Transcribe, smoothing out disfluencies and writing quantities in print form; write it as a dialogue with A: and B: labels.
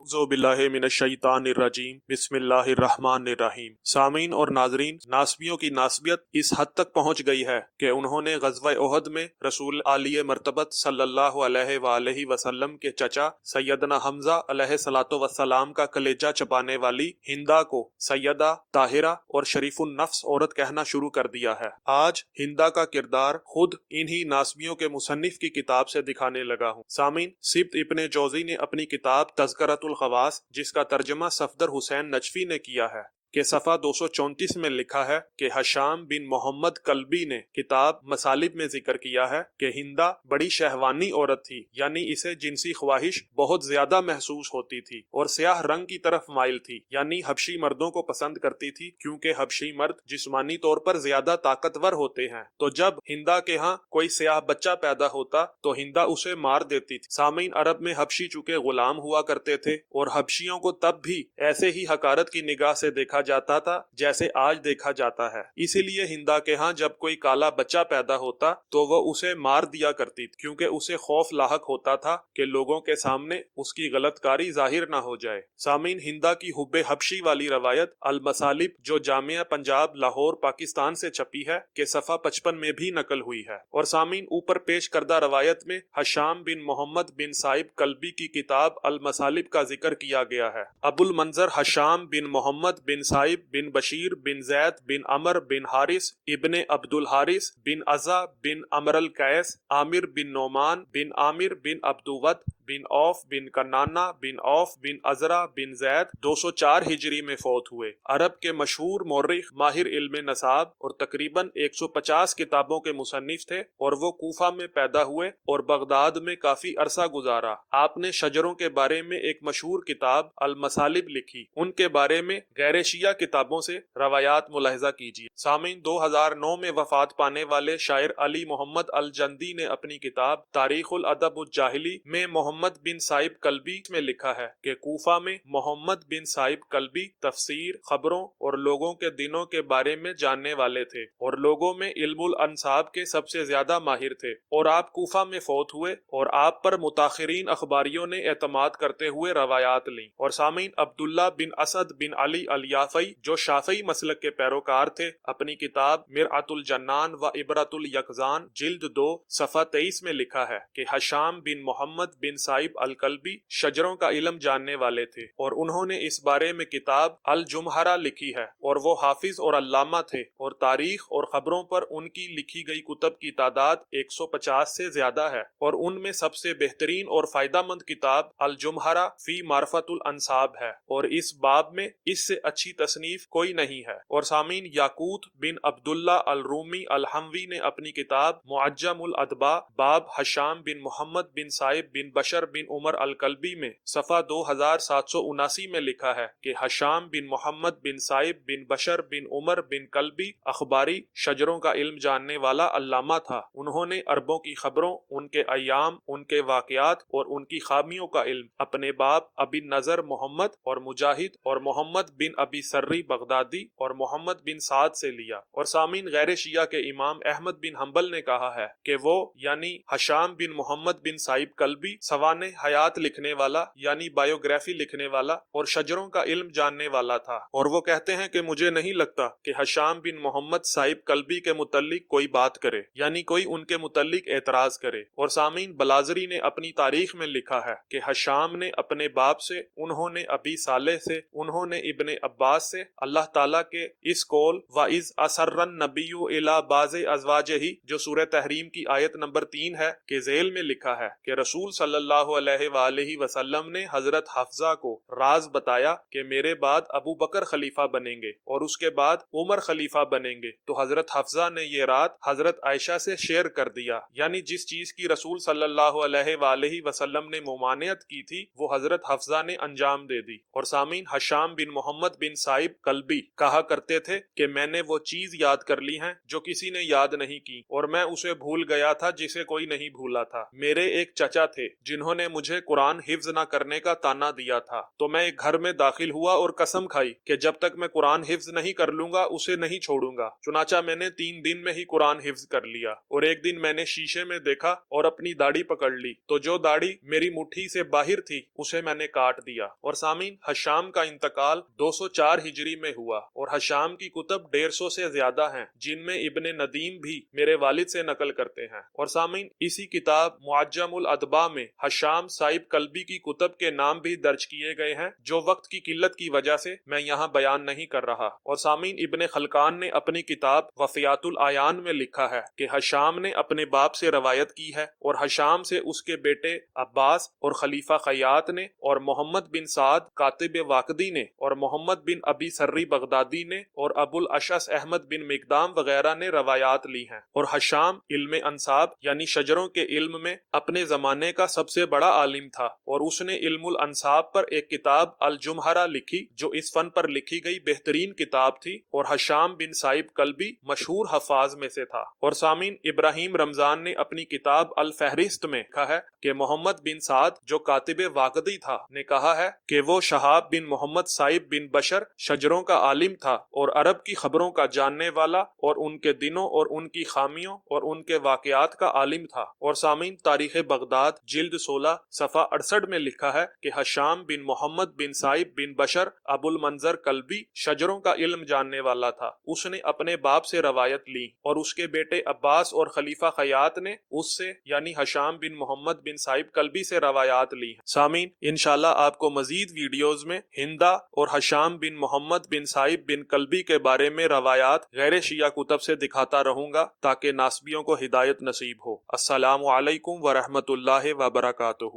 A: अऊज़ु बिल्लाहि मिनश्शैतानिर्रजीम बिस्मिल्लाहिर्रहमानिर्रहीम। सामीन और नाजरीन, नासबियों की नासबियत इस हद तक पहुँच गई है कि उन्होंने ग़ज़वा उहद में रसूल आलिय मर्तबत सल्लल्लाहु अलैहि वसल्लम के चचा सैयदना हमजा अलैहिस्सलातो वस्सलाम का कलेजा चबाने वाली हिंदा को सैयदा ताहिरा और शरीफुन नफ्स औरत कहना शुरू कर दिया है। आज हिंदा का किरदार खुद इन्हीं नासबियों के मुसन्निफ की किताब से दिखाने लगा हूँ। सामीन, सिब्त इब्ने जौज़ी ने अपनी किताब तज़किरतुल ख़वास, जिसका तर्जुमा सफदर हुसैन नजफी ने किया है, के सफ़ा 234 में लिखा है कि हशाम बिन मोहम्मद कल्बी ने किताब मसालिब में जिक्र किया है कि हिंदा बड़ी शहवानी औरत थी, यानी इसे जिनसी ख्वाहिश बहुत ज्यादा महसूस होती थी और स्याह रंग की तरफ माइल थी, यानी हबशी मर्दों को पसंद करती थी क्योंकि हबशी मर्द जिस्मानी तौर पर ज्यादा ताकतवर होते हैं। तो जब हिंदा के यहाँ कोई स्याह बच्चा पैदा होता तो हिंदा उसे मार देती थी। सामीन, अरब में हबशी चूंकि गुलाम हुआ करते थे और हबशियों को तब भी ऐसे ही हकारत की निगाह से देखा जाता था जैसे आज देखा जाता है। इसीलिए हिंदा के यहाँ जब कोई काला बच्चा पैदा होता तो वो उसे मार दिया करती थी, क्योंकि उसे खौफ लाहक होता था कि लोगों के सामने उसकी गलतकारी जाहिर ना हो जाए। सामीन, हिंदा की हुब्बे हबशी वाली रवायत अल मसालिब जो जामिया पंजाब लाहौर पाकिस्तान से छपी है के सफ़ा 55 में भी नकल हुई है। और सामीन, ऊपर पेश करदा रवायत में हशाम बिन मोहम्मद बिन साइब कल्बी की किताब अल मसालिब का जिक्र किया गया है। अबुल मंजर हशाम बिन मोहम्मद बिन साइब बिन बशीर बिन जैद बिन अमर बिन हारिस इब्ने अब्दुल हारिस बिन अज़ा बिन अमरल कैस आमिर बिन नोमान बिन आमिर बिन अब्दुवत बिन औफ बिन कन्नाना बिन औफ बिन अजरा बिन जैद 204 हिजरी में फौत हुए। अरब के मशहूर मौर्रिख माहिर इल्म नसाब और तकरीबन 150 किताबों के मुसन्निफ थे और वो कूफा में पैदा हुए और बगदाद में काफी अरसा गुजारा। आपने शजरों के बारे में एक मशहूर किताब अल मसालिब लिखी। उनके बारे में गैर शिया किताबों से रवायात मुलाहिजा कीजिए। सामीन, 2009 में वफात पाने वाले शायर अली मोहम्मद अल जंदी ने अपनी किताब तारीखुल अदब उज जाहिली में मोहम्मद बिन साइब कल्बी में लिखा है कि कूफा में मोहम्मद बिन साइब कल्बी तफसीर, खबरों और लोगों के दिनों के बारे में जानने वाले थे और लोगों में इल्मुल अंसाब के सबसे ज्यादा माहिर थे। और आप कूफा में फौत हुए और आप पर मुताखिरीन अखबारियों ने एतमाद करते हुए रवायात ली। और सामीन, अब्दुल्ला बिन असद बिन अली अल याफई जो शाफई मसलक के पैरोकार थे, अपनी किताब मिरअतुल जन्नान व इबरतुल यकजान जिल्द 2 सफ़ा 23 में लिखा है कि हशाम बिन मोहम्मद बिन साइब अल कल्बी शजरों का इल्म जानने वाले थे और उन्होंने इस बारे में किताब अल जुमहरा लिखी है और वो हाफिज और अल्लामा थे और तारीख और खबरों पर उनकी लिखी गई कुतब की तादाद 150 से ज्यादा है और उनमें सबसे बेहतरीन और फायदामंद किताब अल जुमहरा फी मार्फतुल अंसाब है और इस बाब में इससे अच्छी तसनीफ कोई नहीं है। और सामीन, याकूत बिन अब्दुल्ला अल रूमी अल हमवी ने अपनी किताब मुअज्जमुल अदबा बाब हशाम बिन मोहम्मद बिन साइब बिन बशर बिन उमर अल कल्बी में सफ़ा 2779 में लिखा है कि हशाम बिन मोहम्मद बिन साइब बिन बशर बिन उमर बिन कल्बी अखबारी शजरों का इल्म जानने वाला अल्लामा था। उन्होंने अरबों की खबरों, उनके अय्याम, उनके वाकयात और उनकी खामियों का इल्म अपने बाप अबी नजर मोहम्मद और मुजाहिद और मोहम्मद बिन अबी सर्री बगदादी और मोहम्मद बिन साद से लिया। और सामीन, गैर शिया के इमाम अहमद बिन हम्बल ने कहा है कि वो यानी हशाम बिन मोहम्मद बिन साइब कल्बी सवाने हयात लिखने वाला यानी बायोग्राफी लिखने वाला और शजरों का इल्म जानने वाला था। और वो कहते हैं कि मुझे नहीं लगता कि हशाम बिन मोहम्मद साइब कल्बी के मुतल्लिक कोई बात करे, यानी कोई उनके मुतल्लिक एतराज करे। और सामीन, बलाजरी ने अपनी तारीख में लिखा है कि हशाम ने अपने बाप से, उन्होंने अबी सालेह से, उन्होंने इब्ने अब्बास से अल्लाह ताला के इस कौल व इज असर्रन नबिय्यु इला बाज़े अज़वाजिही जो सूरह तहरीम की आयत नंबर 3 है के ज़ेल में लिखा है कि रसूल सल्लल्लाहु अलैहि वसल्लम ने हजरत हफ्जा को राज बताया कि मेरे बाद अबू बकर खलीफा बनेंगे और उसके बाद उमर खलीफा बनेंगे। तो हजरत हफ्जा ने ये रात हजरत आयशा से शेयर कर दिया, यानी जिस चीज की रसूल सल्लल्लाहु अलैहि वसल्लम ने मुमानियत की थी वो हजरत हफ्जा ने अंजाम दे दी। और सामीन, हशाम बिन मोहम्मद बिन साइब कल्बी कहा करते थे कि मैंने वो चीज याद कर ली है जो किसी ने याद नहीं की और मैं उसे भूल गया था जिसे कोई नहीं भूला था। मेरे एक चचा थे जिन्होंने जिन्होंने मुझे कुरान हिफ्ज न करने का ताना दिया था। तो मैं एक घर में दाखिल हुआ और कसम खाई कि जब तक मैं कुरान हिफ्ज नहीं कर लूंगा उसे नहीं छोड़ूंगा। चुनाचा मैंने 3 दिन में ही कुरान हिफ्ज कर लिया। और एक दिन मैंने शीशे में देखा और अपनी दाढ़ी पकड़ ली तो जो दाढ़ी मेरी मुट्ठी से बाहर थी उसे मैंने काट दिया। और सामीन, हशाम का इंतकाल 204 हिजरी में हुआ और हशाम की कुतब 150 से ज्यादा हैं, जिनमें इब्ने नदीम भी मेरे वालिद से नकल करते हैं। और सामीन, इसी किताब मुअज्जमुल अदबा में हशाम साहिब कल्बी की कुतब के नाम भी दर्ज किए गए हैं, जो वक्त की किल्लत की वजह से मैं यहाँ बयान नहीं कर रहा। और सामीन, इब्ने खलकान ने अपनी किताब वफियातुल आयान में लिखा है कि हशाम ने अपने बाप से रवायत की है और हशाम से उसके बेटे अब्बास और खलीफा खयात ने और मोहम्मद बिन साद कातिब वाकदी ने और मोहम्मद बिन अबी सर्री बगदादी ने और अबुल अशस अहमद बिन मिकदाम वगैरह ने रवायात ली हैं। और हशाम इल्म अंसाब यानी शजरों के इल्म में अपने जमाने का सबसे बड़ा आलिम था और उसने इल्मुल अंसाब पर एक किताब अल जुमहरा लिखी जो इस फन पर लिखी गई बेहतरीन किताब थी। और हशाम बिन साहिब कल्बी मशहूर हफाज में से था। और सामीन, इब्राहिम रमजान ने अपनी किताब अल फहरिस्त में लिखा है कि मोहम्मद बिन साद जो कातिब वाकदी था ने कहा है कि वो शहाब बिन मोहम्मद साहिब बिन बशर शजरों का आलिम था और अरब की खबरों का जानने वाला और उनके दिनों और उनकी खामियों और उनके वाकयात का आलिम था। और सामीन, तारीख बगदाद जिल्द 16 सफ़ा 68 में लिखा है कि हशाम बिन मोहम्मद बिन साहिब बिन बशर अबुल मंजर कल्बी शजरों का इल्म जानने वाला था। उसने अपने बाप से रवायत ली और उसके बेटे अब्बास और खलीफा खयात ने उससे यानी हशाम बिन मोहम्मद बिन साहिब कल्बी से रवायात ली। सामीन, इंशाल्लाह आपको मजीद वीडियोस में हिंदा और हशाम बिन मोहम्मद बिन साहिब बिन कल्बी के बारे में रवायात गैर शिया कुतब से दिखाता रहूंगा ताकि नासबियों को हिदायत नसीब हो। अस्सलामु अलैकुम व रहमतुल्लाहि व बरकातुहू।